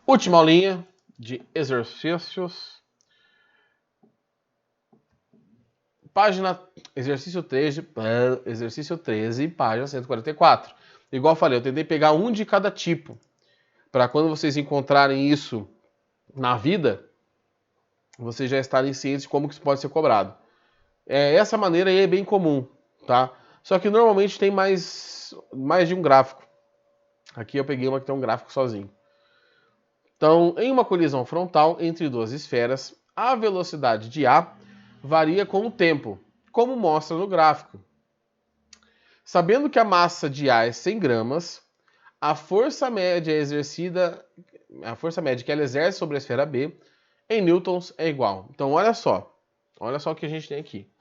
Última aulinha de exercícios. Exercício 13, página 144. Igual eu falei, eu tentei pegar um de cada tipo. Para quando vocês encontrarem isso na vida, vocês já estarem cientes de como que isso pode ser cobrado. Essa maneira aí é bem comum, tá? Só que normalmente tem mais de um gráfico. Aqui eu peguei uma que tem um gráfico sozinho. Então, em uma colisão frontal entre duas esferas, a velocidade de A varia com o tempo, como mostra no gráfico. Sabendo que a massa de A é 100 gramas, a força média que ela exerce sobre a esfera B em newtons é igual. Então, olha só o que a gente tem aqui.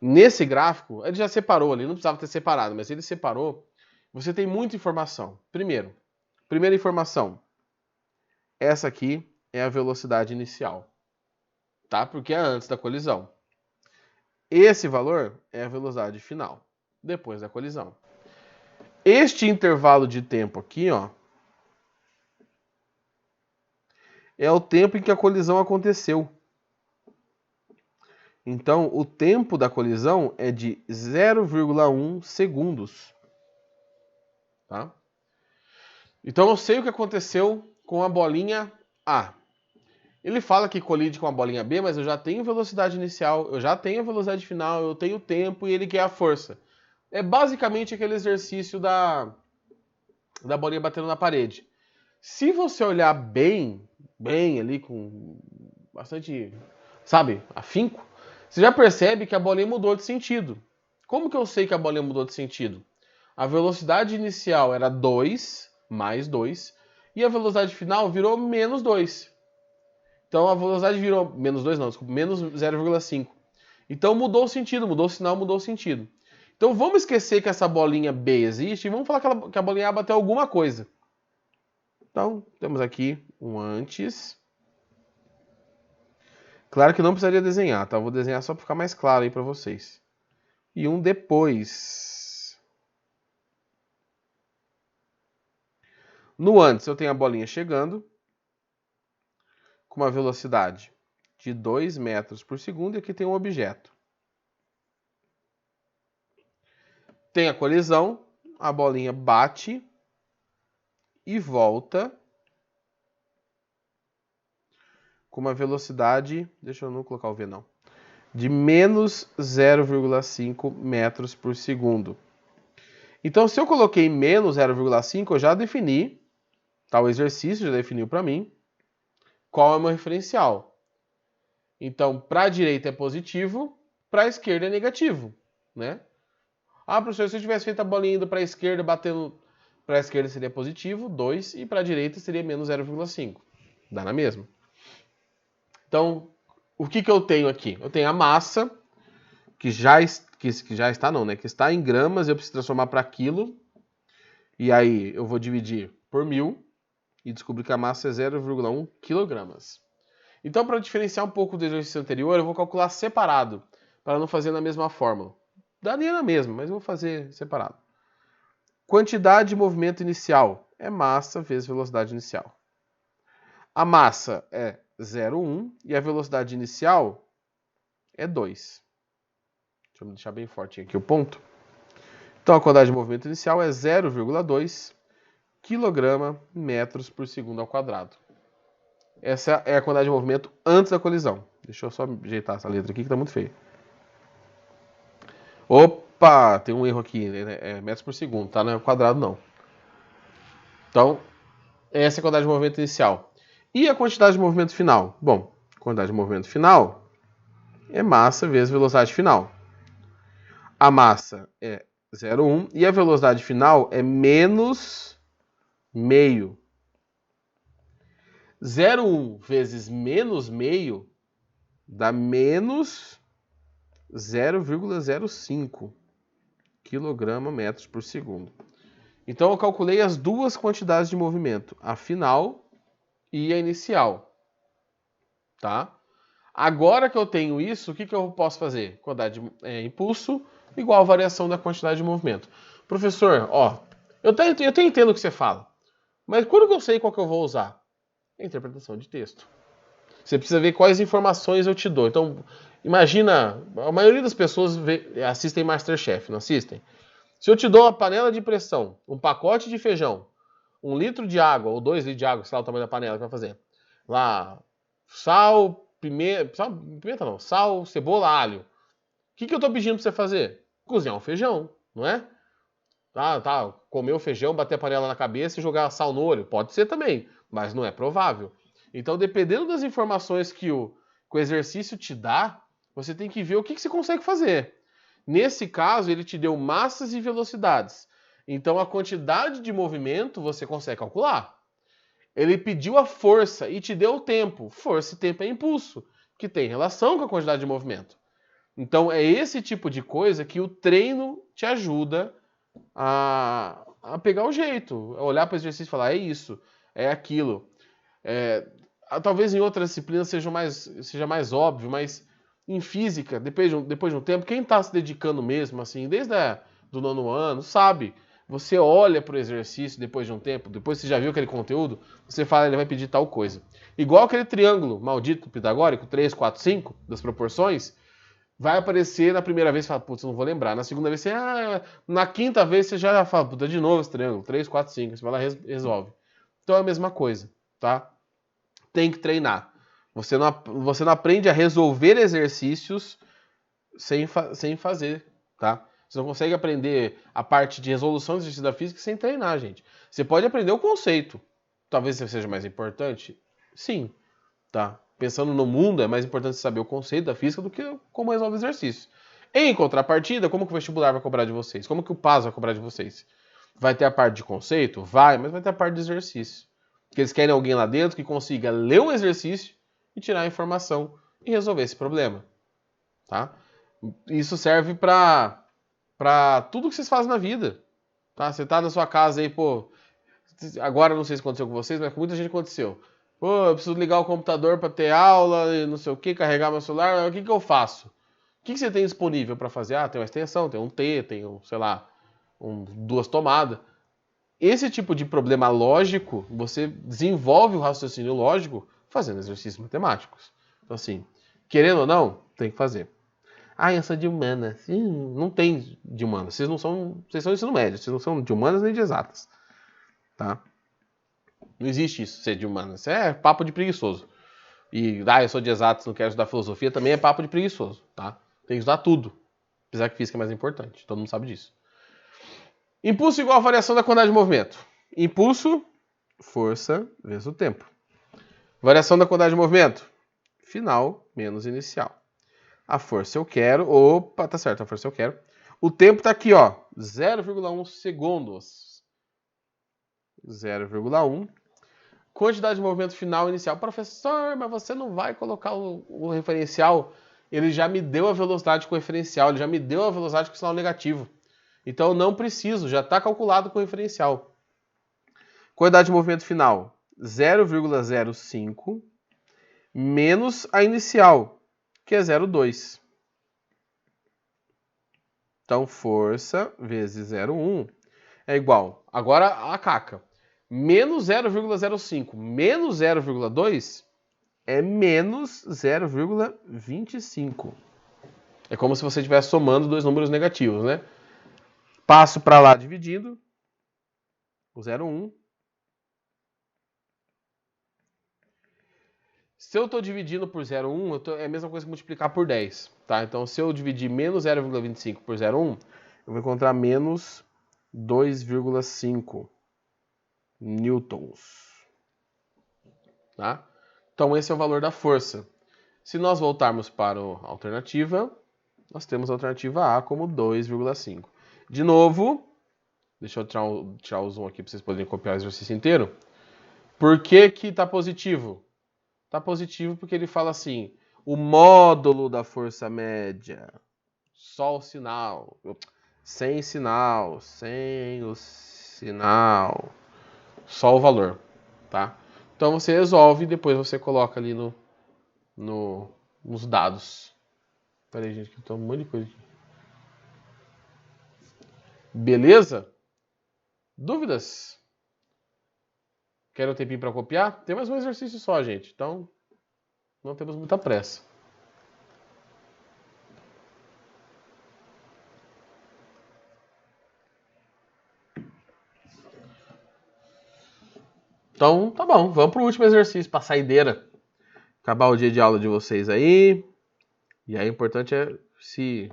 Nesse gráfico, ele já separou ali, não precisava ter separado, mas ele separou. Você tem muita informação. Primeira informação, essa aqui é a velocidade inicial, tá? Porque é antes da colisão. Esse valor é a velocidade final, depois da colisão. Este intervalo de tempo aqui, ó, é o tempo em que a colisão aconteceu. Então, o tempo da colisão é de 0,1 segundos. Tá? Então, eu sei o que aconteceu com a bolinha A. Ele fala que colide com a bolinha B, mas eu já tenho velocidade inicial, eu já tenho a velocidade final, eu tenho tempo e ele quer a força. É basicamente aquele exercício da bolinha batendo na parede. Se você olhar bem ali, com bastante, afinco, você já percebe que a bolinha mudou de sentido. Como que eu sei que a bolinha mudou de sentido? A velocidade inicial era 2, mais 2, e a velocidade final virou menos 2. Então a velocidade virou menos 2, não, desculpa, menos 0,5. Então mudou o sentido, mudou o sinal, mudou o sentido. Então vamos esquecer que essa bolinha B existe e vamos falar que a bolinha A bateu alguma coisa. Então, temos aqui um antes. Claro que não precisaria desenhar, tá? Eu vou desenhar só para ficar mais claro aí para vocês. E um depois. No antes, eu tenho a bolinha chegando com uma velocidade de 2 metros por segundo e aqui tem um objeto. Tem a colisão, a bolinha bate e volta com uma velocidade, deixa eu não colocar o V não, de menos 0,5 metros por segundo. Então, se eu coloquei menos 0,5, eu já defini, tá? O exercício já definiu para mim qual é o meu referencial. Então, para a direita é positivo, para a esquerda é negativo, né? Ah, professor, se eu tivesse feito a bolinha indo para a esquerda, batendo para a esquerda seria positivo, 2, e para a direita seria menos 0,5. Dá na mesma. Então, o que eu tenho aqui? Eu tenho a massa, que está em gramas, eu preciso transformar para quilo. E aí eu vou dividir por 1000 e descobrir que a massa é 0,1 quilogramas. Então, para diferenciar um pouco do exercício anterior, eu vou calcular separado, para não fazer na mesma fórmula. Daria na mesma, mas eu vou fazer separado. Quantidade de movimento inicial é massa vezes velocidade inicial. A massa é 0,1 e a velocidade inicial é 2. Deixa eu deixar bem fortinho aqui o ponto. Então, a quantidade de movimento inicial é 0,2 kg metros por segundo ao quadrado. Essa é a quantidade de movimento antes da colisão. Deixa eu só ajeitar essa letra aqui que está muito feia. Opa, tem um erro aqui, né? É metros por segundo, tá? Não é quadrado, não. Então, essa é a quantidade de movimento inicial. E a quantidade de movimento final? Bom, a quantidade de movimento final é massa vezes velocidade final. A massa é 0,1 e a velocidade final é menos meio. 0,1 vezes menos meio dá menos 0,05 kg metros por segundo. Então eu calculei as duas quantidades de movimento, a final e a inicial. Tá? Agora que eu tenho isso, o que eu posso fazer? Quantidade de impulso igual a variação da quantidade de movimento. Professor, ó, eu até entendo o que você fala, mas quando que eu sei qual que eu vou usar? É interpretação de texto. Você precisa ver quais informações eu te dou. Então, imagina, a maioria das pessoas assistem MasterChef, não assistem? Se eu te dou uma panela de pressão, um pacote de feijão, 1 litro de água, ou 2 litros de água, sei lá o tamanho da panela que vai fazer. Lá, sal, pimenta não, sal, cebola, alho. O que eu tô pedindo pra você fazer? Cozinhar um feijão, não é? Tá, comer o feijão, bater a panela na cabeça e jogar sal no olho. Pode ser também, mas não é provável. Então, dependendo das informações que o exercício te dá, você tem que ver o que você consegue fazer. Nesse caso, ele te deu massas e velocidades. Então, a quantidade de movimento você consegue calcular. Ele pediu a força e te deu o tempo. Força e tempo é impulso, que tem relação com a quantidade de movimento. Então, é esse tipo de coisa que o treino te ajuda a pegar o jeito. A olhar para o exercício e falar, é isso, é aquilo. Talvez em outras disciplinas seja mais óbvio, mas em física, depois de um tempo, quem está se dedicando mesmo, assim, desde do 9º ano, sabe? Você olha para o exercício depois de um tempo, depois você já viu aquele conteúdo, você fala, ele vai pedir tal coisa. Igual aquele triângulo maldito pitagórico, 3, 4, 5, das proporções, vai aparecer na primeira vez e fala, putz, não vou lembrar. Na segunda vez, na quinta vez você já fala, puta, de novo esse triângulo, 3, 4, 5, você vai lá e resolve. Então é a mesma coisa, tá? Tem que treinar. Você não aprende a resolver exercícios sem fazer, tá? Você não consegue aprender a parte de resolução do exercício da física sem treinar, gente. Você pode aprender o conceito. Talvez seja mais importante? Sim, tá? Pensando no mundo, é mais importante saber o conceito da física do que como resolve o exercício. Em contrapartida, como que o vestibular vai cobrar de vocês? Como que o PAS vai cobrar de vocês? Vai ter a parte de conceito? Vai, mas vai ter a parte de exercício. Porque eles querem alguém lá dentro que consiga ler um exercício e tirar a informação e resolver esse problema, tá? Isso serve para tudo que vocês fazem na vida, tá? Você tá na sua casa aí, pô, agora não sei se aconteceu com vocês, mas com muita gente aconteceu. Pô, eu preciso ligar o computador para ter aula e não sei o que, carregar meu celular, o que eu faço? O que você tem disponível para fazer? Tem uma extensão, tem um T, tem sei lá, 2 tomadas. Esse tipo de problema lógico, você desenvolve o raciocínio lógico fazendo exercícios matemáticos. Então, assim, querendo ou não, tem que fazer. Eu sou de humanas. Não tem de humanas. Vocês são ensino médio, vocês não são de humanas nem de exatas. Tá? Não existe isso, ser de humanas. Isso é papo de preguiçoso. E, eu sou de exatas, não quero estudar filosofia, também é papo de preguiçoso, tá? Tem que estudar tudo. Apesar que física é mais importante, todo mundo sabe disso. Impulso igual a variação da quantidade de movimento. Impulso, força vezes o tempo. Variação da quantidade de movimento. Final menos inicial. A força eu quero. Opa, tá certo, a força eu quero. O tempo tá aqui, ó. 0,1 segundos. 0,1. Quantidade de movimento final inicial. Professor, mas você não vai colocar o referencial. Ele já me deu a velocidade com o referencial. Ele já me deu a velocidade com o sinal negativo. Então eu não preciso, já está calculado com o referencial. Quantidade de movimento final, 0,05 menos a inicial, que é 0,2. Então, força vezes 0,1 é igual. Agora a caca. Menos 0,05 menos 0,2 é menos 0,25. É como se você estivesse somando 2 números negativos, né? Passo para lá dividindo. O 0,1. Se eu estou dividindo por 0,1, é a mesma coisa que multiplicar por 10. Tá? Então, se eu dividir menos 0,25 por 0,1, eu vou encontrar menos 2,5 newtons. Tá? Então, esse é o valor da força. Se nós voltarmos para a alternativa, nós temos a alternativa A como 2,5. De novo, deixa eu tirar o zoom aqui para vocês poderem copiar o exercício inteiro. Por que está positivo? Está positivo porque ele fala assim, o módulo da força média, só o sinal, sem sinal, sem o sinal, só o valor, tá? Então você resolve e depois você coloca ali nos dados. Peraí, gente, que tem um monte de coisa aqui. Beleza? Dúvidas? Querem um tempinho para copiar? Tem mais um exercício só, gente. Então, não temos muita pressa. Então, tá bom. Vamos pro último exercício, pra saideira. Acabar o dia de aula de vocês aí. E aí, o importante é se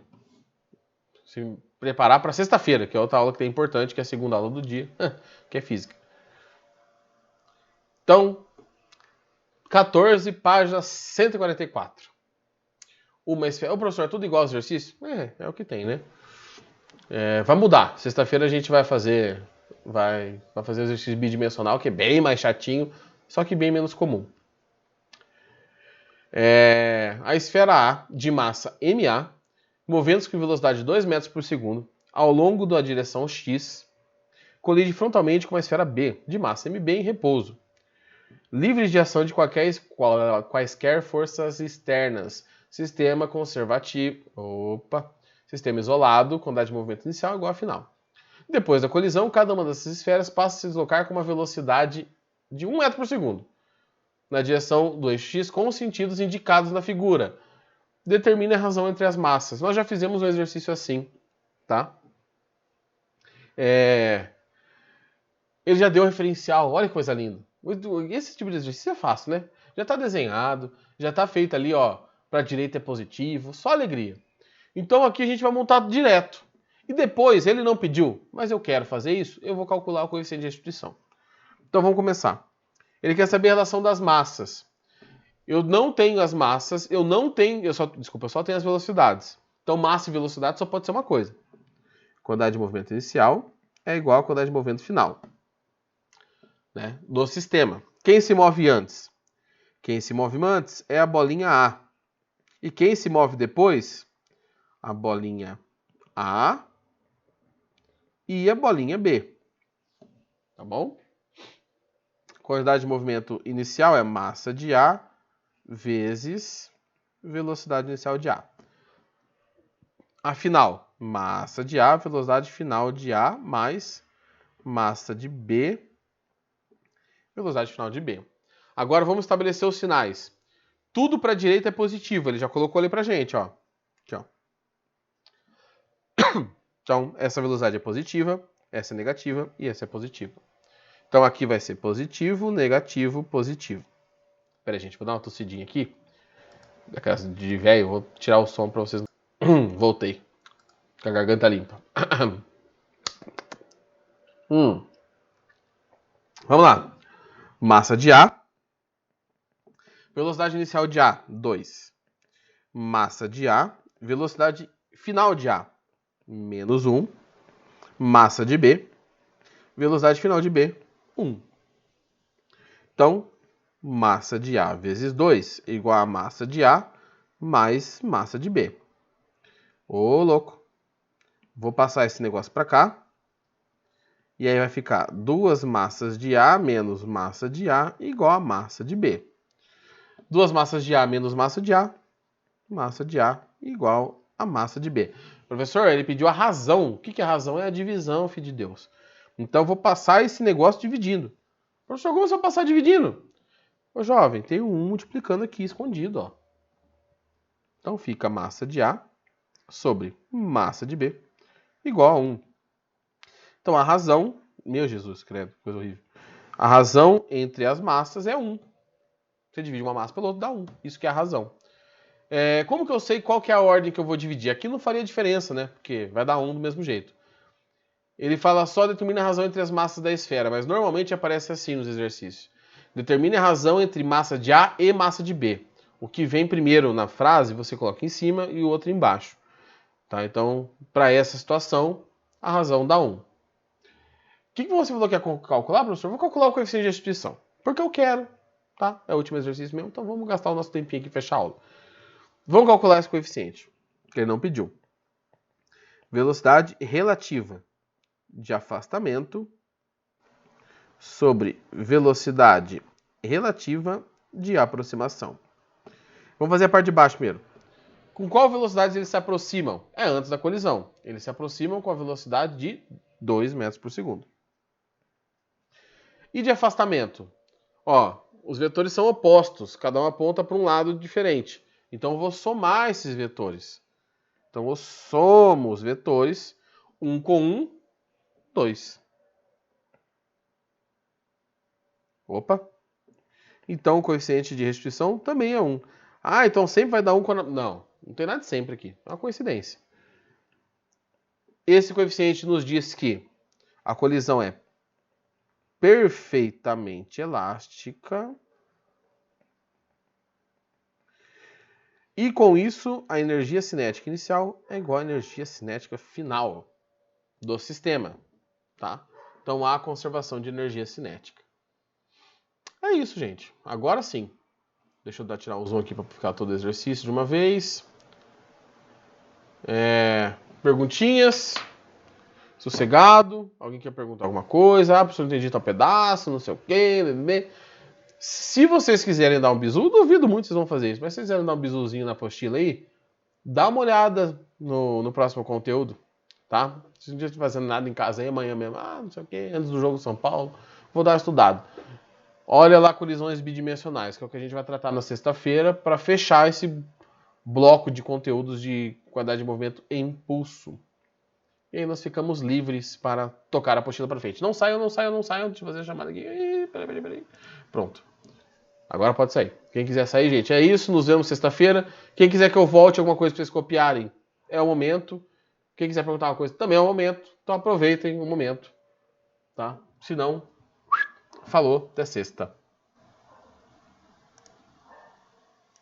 preparar para sexta-feira, que é outra aula que tem importante, que é a segunda aula do dia, que é física. Então, 14, página 144. Uma esfera. Ô, professor, é tudo igual ao exercício? É o que tem, né? Vai mudar. Sexta-feira a gente vai fazer o exercício bidimensional, que é bem mais chatinho, só que bem menos comum. A esfera A, de massa MA, movendo-se com velocidade de 2 metros por segundo, ao longo da direção X, colide frontalmente com a esfera B, de massa MB, em repouso. Livre de ação de quaisquer forças externas. Sistema conservativo. Sistema isolado, quantidade de movimento inicial igual a final. Depois da colisão, cada uma dessas esferas passa a se deslocar com uma velocidade de 1 metro por segundo, na direção do eixo X, com os sentidos indicados na figura. Determine a razão entre as massas. Nós já fizemos um exercício assim, tá? Ele já deu o referencial, olha que coisa linda. Esse tipo de exercício é fácil, né? Já está desenhado, já está feito ali, ó, para a direita é positivo, só alegria. Então aqui a gente vai montar direto. E depois, ele não pediu, mas eu quero fazer isso, eu vou calcular o coeficiente de restituição. Então vamos começar. Ele quer saber a relação das massas. Eu não tenho as massas, eu só tenho as velocidades. Então massa e velocidade só pode ser uma coisa. Quantidade de movimento inicial é igual a quantidade de movimento final, né, do sistema. Quem se move antes? Quem se move antes é a bolinha A. E quem se move depois? A bolinha A e a bolinha B. Tá bom? Quantidade de movimento inicial é massa de A vezes velocidade inicial de A. A final, massa de A, velocidade final de A, mais massa de B, velocidade final de B. Agora vamos estabelecer os sinais. Tudo para a direita é positivo, ele já colocou ali para a gente, ó. Aqui, ó. Então, essa velocidade é positiva, essa é negativa e essa é positiva. Então, aqui vai ser positivo, negativo, positivo. Pera aí, gente, vou dar uma tossidinha aqui. Daquela de velho, vou tirar o som para vocês. Voltei. Com a garganta limpa. Vamos lá. Massa de A. Velocidade inicial de A, 2. Massa de A. Velocidade final de A, menos 1. Massa de B. Velocidade final de B, 1. Então, massa de A vezes 2 igual a massa de A mais massa de B. Ô, louco. Vou passar esse negócio para cá. E aí vai ficar 2 massas de A menos massa de A igual a massa de B. 2 massas de A menos massa de A igual a massa de B. Professor, ele pediu a razão. O que é a razão? É a divisão, filho de Deus. Então eu vou passar esse negócio dividindo. Professor, como você vai passar dividindo? Ô jovem, tem um 1 multiplicando aqui escondido, ó. Então fica massa de A sobre massa de B igual a 1. Então a razão, meu Jesus, credo, coisa horrível. A razão entre as massas é 1. Você divide uma massa pela outra, dá 1. Isso que é a razão. Como que eu sei qual que é a ordem que eu vou dividir? Aqui não faria diferença, né? Porque vai dar 1 do mesmo jeito. Ele fala só determina a razão entre as massas da esfera, mas normalmente aparece assim nos exercícios. Determine a razão entre massa de A e massa de B. O que vem primeiro na frase, você coloca em cima e o outro embaixo. Tá? Então, para essa situação, a razão dá 1. O que você falou que ia calcular, professor? Vou calcular o coeficiente de restituição. Porque eu quero. Tá? É o último exercício mesmo, então vamos gastar o nosso tempinho aqui e fechar a aula. Vamos calcular esse coeficiente, que ele não pediu. Velocidade relativa de afastamento sobre velocidade relativa de aproximação. Vamos fazer a parte de baixo primeiro. Com qual velocidade eles se aproximam? É antes da colisão. Eles se aproximam com a velocidade de 2 metros por segundo. E de afastamento? Ó, os vetores são opostos, cada um aponta para um lado diferente. Então eu vou somar esses vetores. Então eu somo os vetores, 1 com 1, 2. Opa! Então o coeficiente de restituição também é 1. Ah, então sempre vai dar 1 quando... Não tem nada de sempre aqui. É uma coincidência. Esse coeficiente nos diz que a colisão é perfeitamente elástica. E com isso, a energia cinética inicial é igual à energia cinética final do sistema. Tá? Então há conservação de energia cinética. É isso, gente. Agora sim. Deixa eu tirar o zoom aqui para ficar todo o exercício de uma vez. Perguntinhas? Sossegado? Alguém quer perguntar alguma coisa? Ah, professor, não entendi tal pedaço, não sei o quê. Se vocês quiserem dar um bisu, duvido muito que vocês vão fazer isso, mas se vocês quiserem dar um bisuzinho na apostila aí, dá uma olhada no próximo conteúdo, tá? Se não estiver fazendo nada em casa aí, amanhã mesmo, não sei o quê, antes do jogo São Paulo, vou dar uma estudada. Olha lá colisões bidimensionais, que é o que a gente vai tratar na sexta-feira, para fechar esse bloco de conteúdos de qualidade de movimento e impulso. E aí nós ficamos livres para tocar a apostila para frente. Não saiam, deixa eu fazer a chamada aqui. Peraí. Pronto. Agora pode sair. Quem quiser sair, gente, é isso. Nos vemos sexta-feira. Quem quiser que eu volte alguma coisa para vocês copiarem, é o momento. Quem quiser perguntar uma coisa, também é o momento. Então aproveitem o momento, tá? Se não, falou, até sexta.